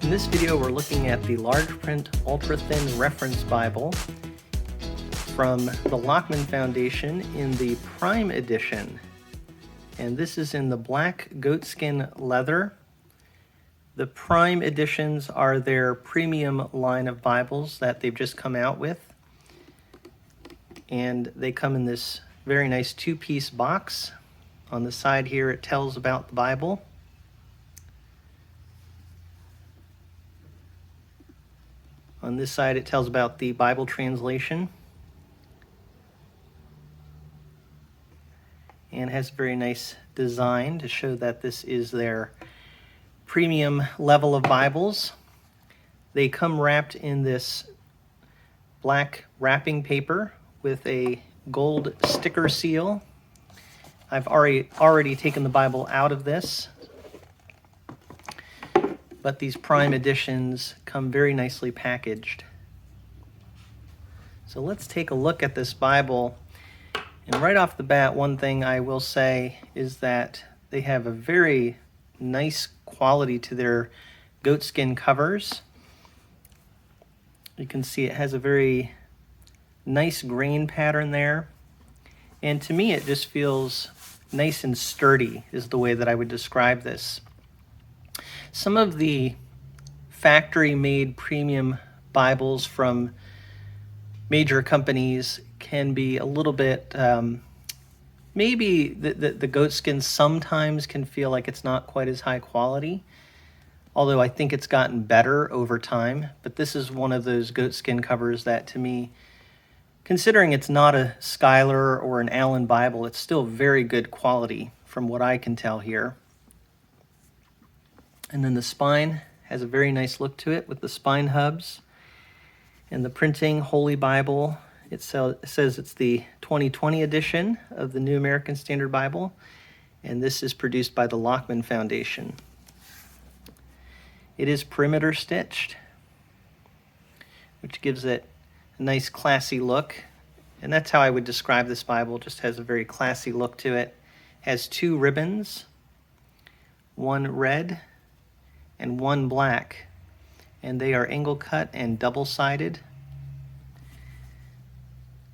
In this video, we're looking at the large print ultra-thin reference Bible from the Lockman Foundation in the Prime Edition. And this is in the black goatskin leather. The Prime Editions are their premium line of Bibles that they've just come out with. And they come in this very nice two-piece box. On the side here, it tells about the Bible. On this side, it tells about the Bible translation. And has a very nice design to show that this is their premium level of Bibles. They come wrapped in this black wrapping paper with a gold sticker seal. I've already taken the Bible out of this, but these Prime editions come very nicely packaged. So let's take a look at this Bible. And right off the bat, one thing I will say is that they have a very nice quality to their goatskin covers. You can see it has a very nice grain pattern there. And to me, it just feels nice and sturdy is the way that I would describe this. Some of the factory-made premium Bibles from major companies can be a little bit, maybe the goatskin sometimes can feel like it's not quite as high quality, although I think it's gotten better over time. But this is one of those goatskin covers that, to me, considering it's not a Schuyler or an Allen Bible, it's still very good quality from what I can tell here. And then the spine has a very nice look to it with the spine hubs. And the printing, Holy Bible, it says it's the 2020 edition of the New American Standard Bible. And this is produced by the Lockman Foundation. It is perimeter stitched, which gives it a nice classy look. And that's how I would describe this Bible. Just has a very classy look to it. Has two ribbons, one red and one black, and they are angle cut and double-sided.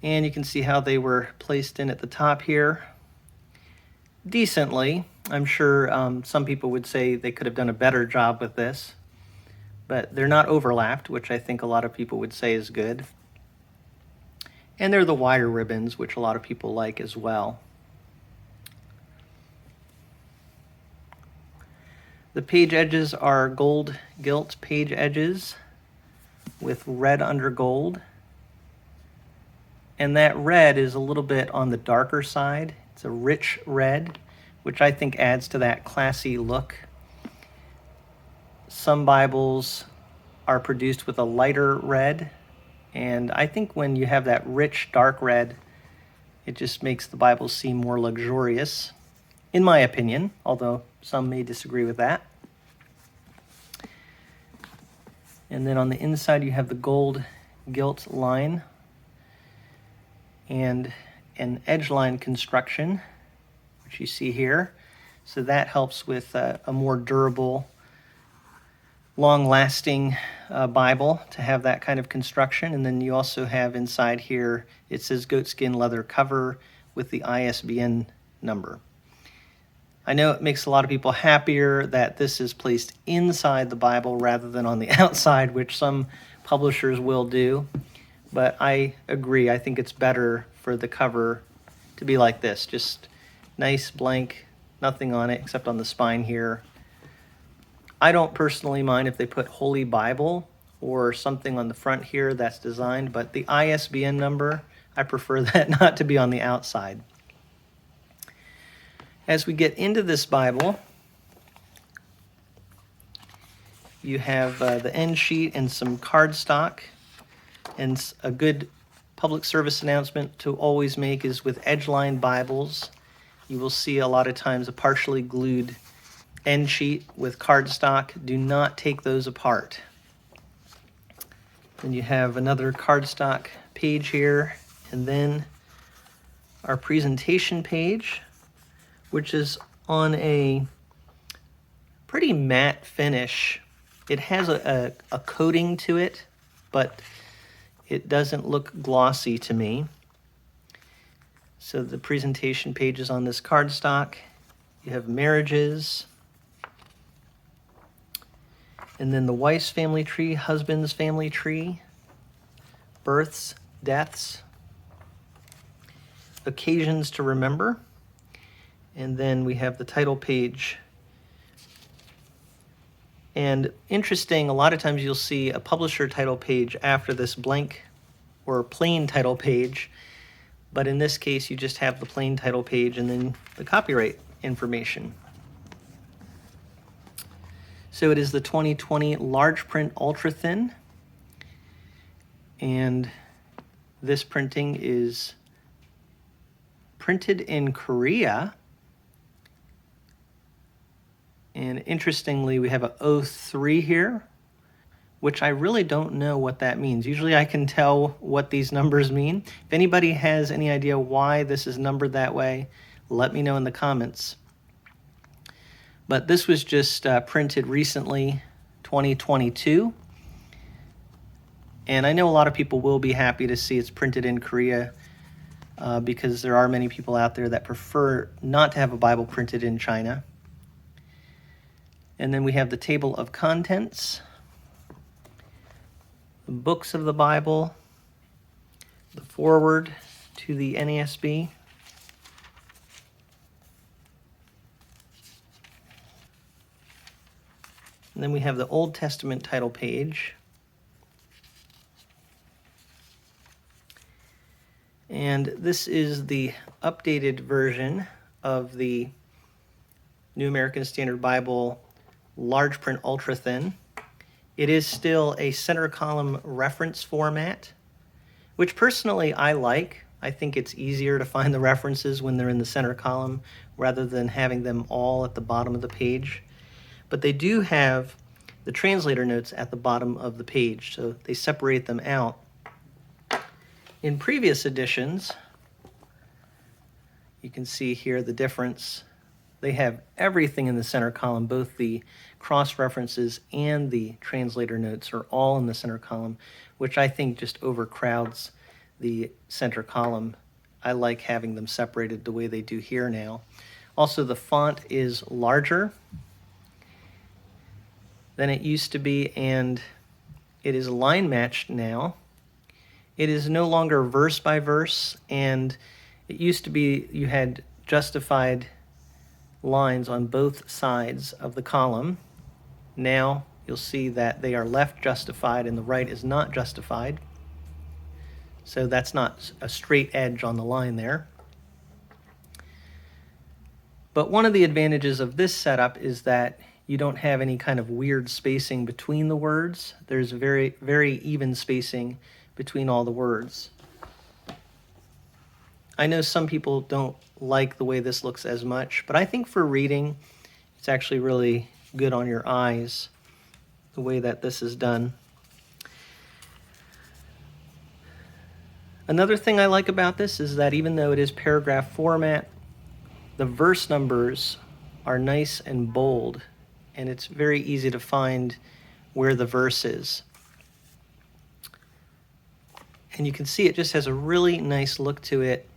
And you can see how they were placed in at the top here decently. I'm sure some people would say they could have done a better job with this, but they're not overlapped, which I think a lot of people would say is good. And they're the wider ribbons, which a lot of people like as well. The page edges are gold gilt page edges with red under gold. And that red is a little bit on the darker side. It's a rich red, which I think adds to that classy look. Some Bibles are produced with a lighter red, and I think when you have that rich dark red, it just makes the Bible seem more luxurious, in my opinion, although some may disagree with that. And then on the inside, you have the gold gilt line and an edge line construction, which you see here. So that helps with a more durable, long-lasting Bible to have that kind of construction. And then you also have inside here, it says goatskin leather cover with the ISBN number. I know it makes a lot of people happier that this is placed inside the Bible rather than on the outside, which some publishers will do. But I agree. I think it's better for the cover to be like this. Just nice, blank, nothing on it except on the spine here. I don't personally mind if they put Holy Bible or something on the front here that's designed, but the ISBN number, I prefer that not to be on the outside. As we get into this Bible, you have the end sheet and some cardstock. And a good public service announcement to always make is with edge-line Bibles, you will see a lot of times a partially glued end sheet with cardstock. Do not take those apart. Then you have another cardstock page here, and then our presentation page, which is on a pretty matte finish It has a coating to it, but it doesn't look glossy to me. So the presentation pages on this cardstock, you have marriages, and then the wife's family tree, husband's family tree, births, deaths, occasions to remember, and then we have the title page. And interesting, a lot of times you'll see a publisher title page after this blank or plain title page, but in this case you just have the plain title page and then the copyright information. So it is the 2020 large print Ultrathin, and this printing is printed in Korea. And interestingly, we have a 03 here, which I really don't know what that means. Usually I can tell what these numbers mean. If anybody has any idea why this is numbered that way, let me know in the comments. But this was just printed recently, 2022. And I know a lot of people will be happy to see it's printed in Korea because there are many people out there that prefer not to have a Bible printed in China. And then we have the table of contents, the books of the Bible, the foreword to the NASB, and then we have the Old Testament title page, and this is the updated version of the New American Standard Bible large print Ultrathin. It is still a center column reference format, which personally I like. I think it's easier to find the references when they're in the center column rather than having them all at the bottom of the page. But they do have the translator notes at the bottom of the page, so they separate them out. In previous editions, you can see here the difference. They have everything in the center column, both the cross-references and the translator notes are all in the center column, which I think just overcrowds the center column. I like having them separated the way they do here now. Also, the font is larger than it used to be, and it is line matched now. It is no longer verse by verse, and it used to be you had justified lines on both sides of the column. Now you'll see that they are left justified and the right is not justified. So that's not a straight edge on the line there. But one of the advantages of this setup is that you don't have any kind of weird spacing between the words. There's very, very even spacing between all the words. I know some people don't like the way this looks as much, but I think for reading, it's actually really good on your eyes, the way that this is done. Another thing I like about this is that even though it is paragraph format, the verse numbers are nice and bold, and it's very easy to find where the verse is. And you can see it just has a really nice look to it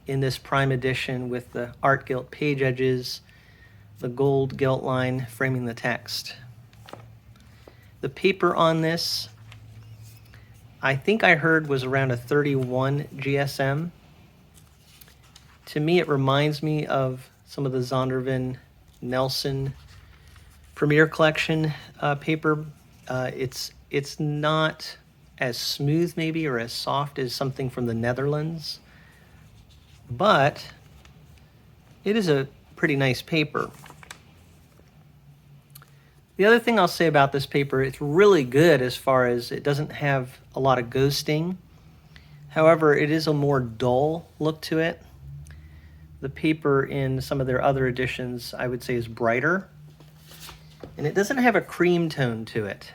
in this prime edition with the art gilt page edges, the gold gilt line framing the text. The paper on this, I think I heard was around a 31 GSM. To me, it reminds me of some of the Zondervan Nelson Premier Collection paper. It's not as smooth maybe or as soft as something from the Netherlands, but it is a pretty nice paper. The other thing I'll say about this paper, it's really good as far as it doesn't have a lot of ghosting. However, it is a more dull look to it. The paper in some of their other editions, I would say, is brighter. And it doesn't have a cream tone to it.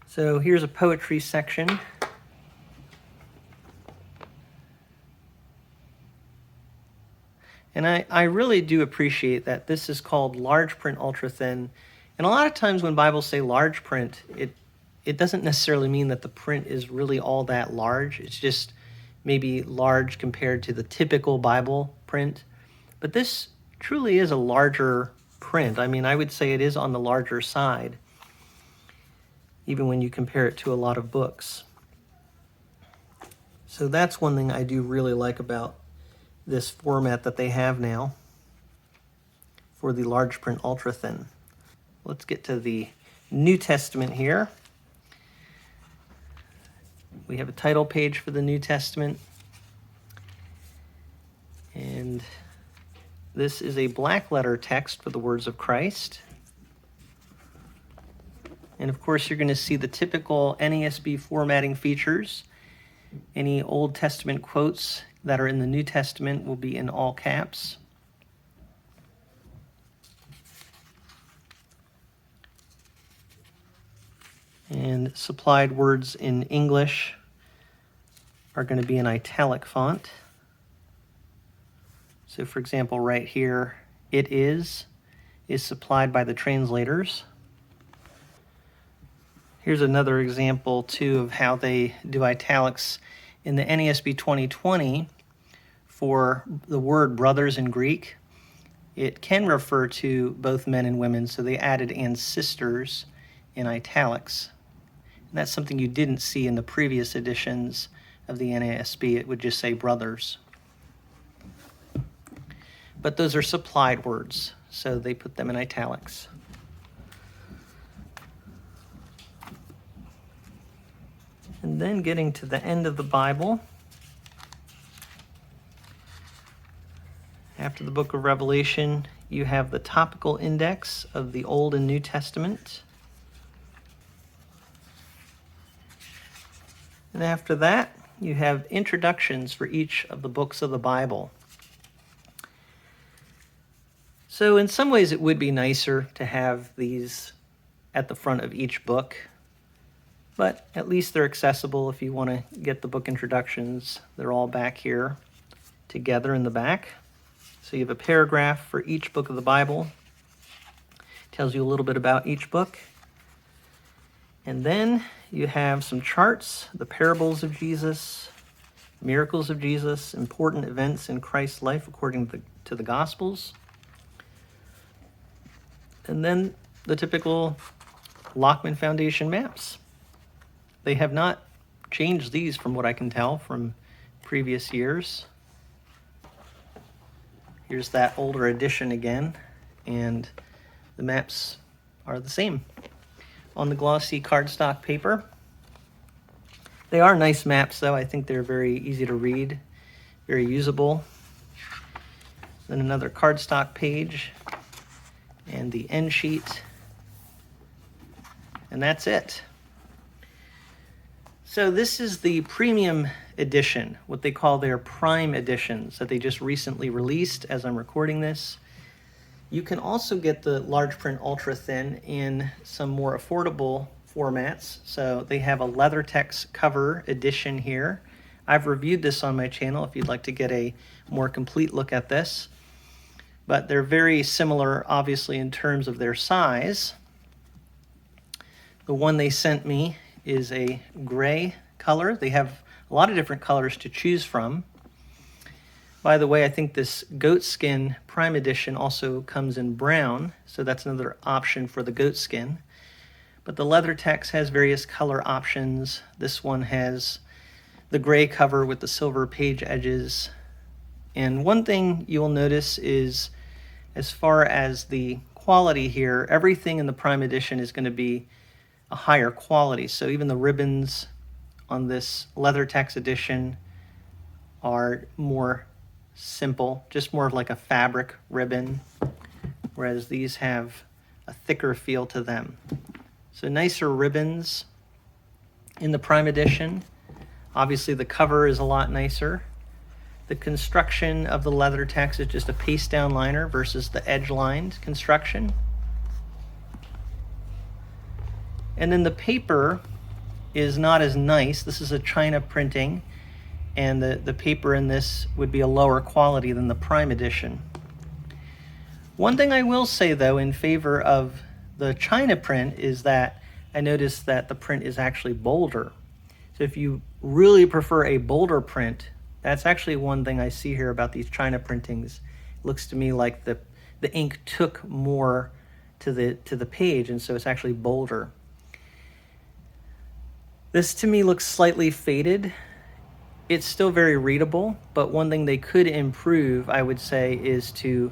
So here's a poetry section. And I really do appreciate that this is called large print ultra thin. And a lot of times when Bibles say large print, it doesn't necessarily mean that the print is really all that large. It's just maybe large compared to the typical Bible print. But this truly is a larger print. I mean, I would say it is on the larger side, even when you compare it to a lot of books. So that's one thing I do really like about this format that they have now for the large print ultra thin. Let's get to the New Testament here. We have a title page for the New Testament, and this is a black letter text for the words of Christ. And of course you're going to see the typical NASB formatting features. Any Old Testament quotes that are in the New Testament will be in all caps. And supplied words in English are going to be in italic font. So for example, right here, "it is supplied by the translators." Here's another example too of how they do italics in the NASB 2020. For the word brothers in Greek, it can refer to both men and women, so they added "and sisters" in italics. And that's something you didn't see in the previous editions of the NASB. It would just say brothers. But those are supplied words, so they put them in italics. And then getting to the end of the Bible, after the book of Revelation, you have the topical index of the Old and New Testament. And after that, you have introductions for each of the books of the Bible. So in some ways it would be nicer to have these at the front of each book, but at least they're accessible if you want to get the book introductions. They're all back here together in the back. So you have a paragraph for each book of the Bible. Tells you a little bit about each book. And then you have some charts, the parables of Jesus, miracles of Jesus, important events in Christ's life according to the Gospels. And then the typical Lockman Foundation maps. They have not changed these from what I can tell from previous years. Here's that older edition again, and the maps are the same on the glossy cardstock paper. They are nice maps though. I think they're very easy to read, very usable. Then another cardstock page and the end sheet, and that's it. So this is the premium edition, what they call their prime editions that they just recently released as I'm recording this. You can also get the large print ultra thin in some more affordable formats. So they have a leather text cover edition here. I've reviewed this on my channel if you'd like to get a more complete look at this. But they're very similar, obviously, in terms of their size. The one they sent me is a gray color. They have a lot of different colors to choose from. By the way, I think this Goatskin Prime Edition also comes in brown, so that's another option for the Goatskin. But the leather text has various color options. This one has the gray cover with the silver page edges. And one thing you'll notice is, as far as the quality here, everything in the Prime Edition is going to be a higher quality. So even the ribbons on this leather text edition are more simple, just more of like a fabric ribbon, whereas these have a thicker feel to them. So nicer ribbons in the Prime Edition. Obviously the cover is a lot nicer. The construction of the leather text is just a paste down liner versus the edge lined construction. And then the paper is not as nice. This is a China printing, and the paper in this would be a lower quality than the prime edition. One thing I will say though in favor of the China print is that I noticed that the print is actually bolder. So if you really prefer a bolder print, that's actually one thing I see here about these China printings. It looks to me like the ink took more to the page, and so it's actually bolder. This to me looks slightly faded. It's still very readable, but one thing they could improve, I would say, is to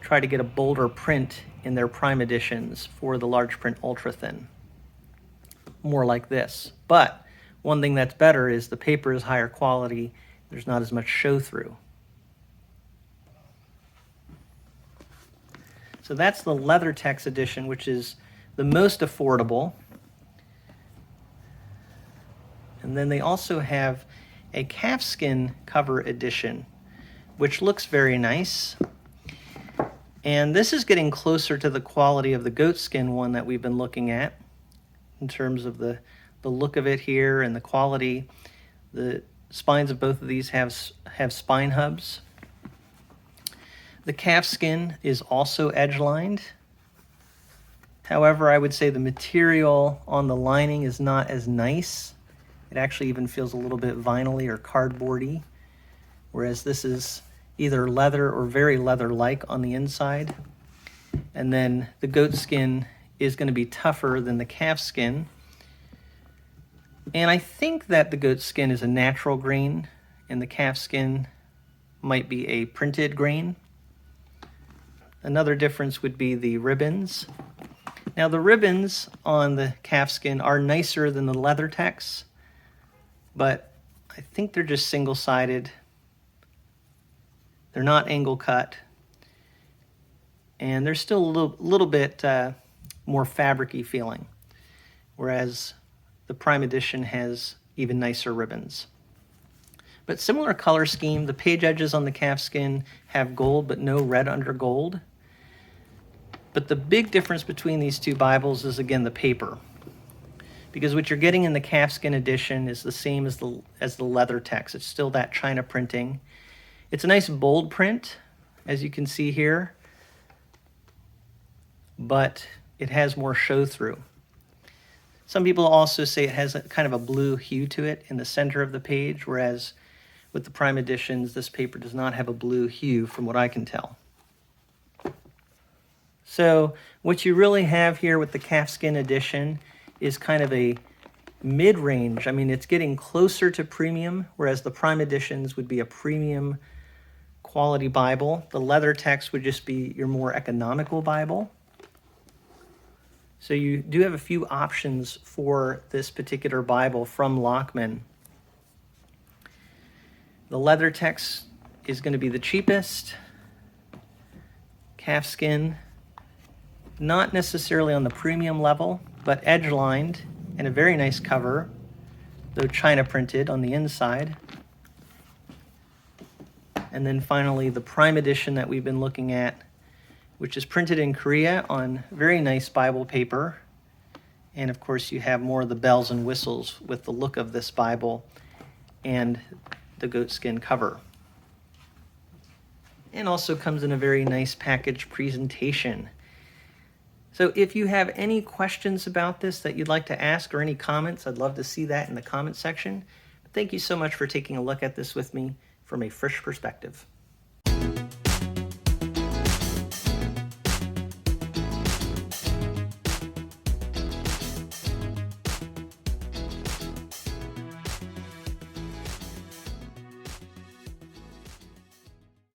try to get a bolder print in their prime editions for the large print Ultrathin. More like this. But one thing that's better is the paper is higher quality. There's not as much show through. So that's the leather text edition, which is the most affordable. And then they also have a calfskin cover edition, which looks very nice. And this is getting closer to the quality of the goatskin one that we've been looking at in terms of the look of it here and the quality. The spines of both of these have spine hubs. The calfskin is also edge-lined. However, I would say the material on the lining is not as nice. It actually even feels a little bit vinyl-y or cardboardy, whereas this is either leather or very leather-like on the inside. And then the goatskin is going to be tougher than the calfskin. And I think that the goatskin is a natural grain, and the calfskin might be a printed grain. Another difference would be the ribbons. Now the ribbons on the calfskin are nicer than the leather text, but I think they're just single-sided. They're not angle cut, and they're still a little bit more fabric-y feeling, whereas the prime edition has even nicer ribbons. But similar color scheme. The page edges on the calfskin have gold, but no red under gold. But the big difference between these two Bibles is, again, the paper. Because what you're getting in the calfskin edition is the same as the leather text. It's still that China printing. It's a nice bold print, as you can see here, but it has more show through. Some people also say it has a kind of a blue hue to it in the center of the page, whereas with the prime editions, this paper does not have a blue hue from what I can tell. So what you really have here with the calfskin edition is kind of a mid-range. I mean, it's getting closer to premium, whereas the prime editions would be a premium quality Bible. The leather text would just be your more economical Bible. So you do have a few options for this particular Bible from Lockman. The leather text is going to be the cheapest. Calfskin, not necessarily on the premium level, but edge-lined and a very nice cover, though China printed on the inside. And then finally the prime edition that we've been looking at, which is printed in Korea on very nice Bible paper. And of course you have more of the bells and whistles with the look of this Bible and the goatskin cover. And also comes in a very nice package presentation. So if you have any questions about this that you'd like to ask or any comments, I'd love to see that in the comment section. Thank you so much for taking a look at this with me from a fresh perspective.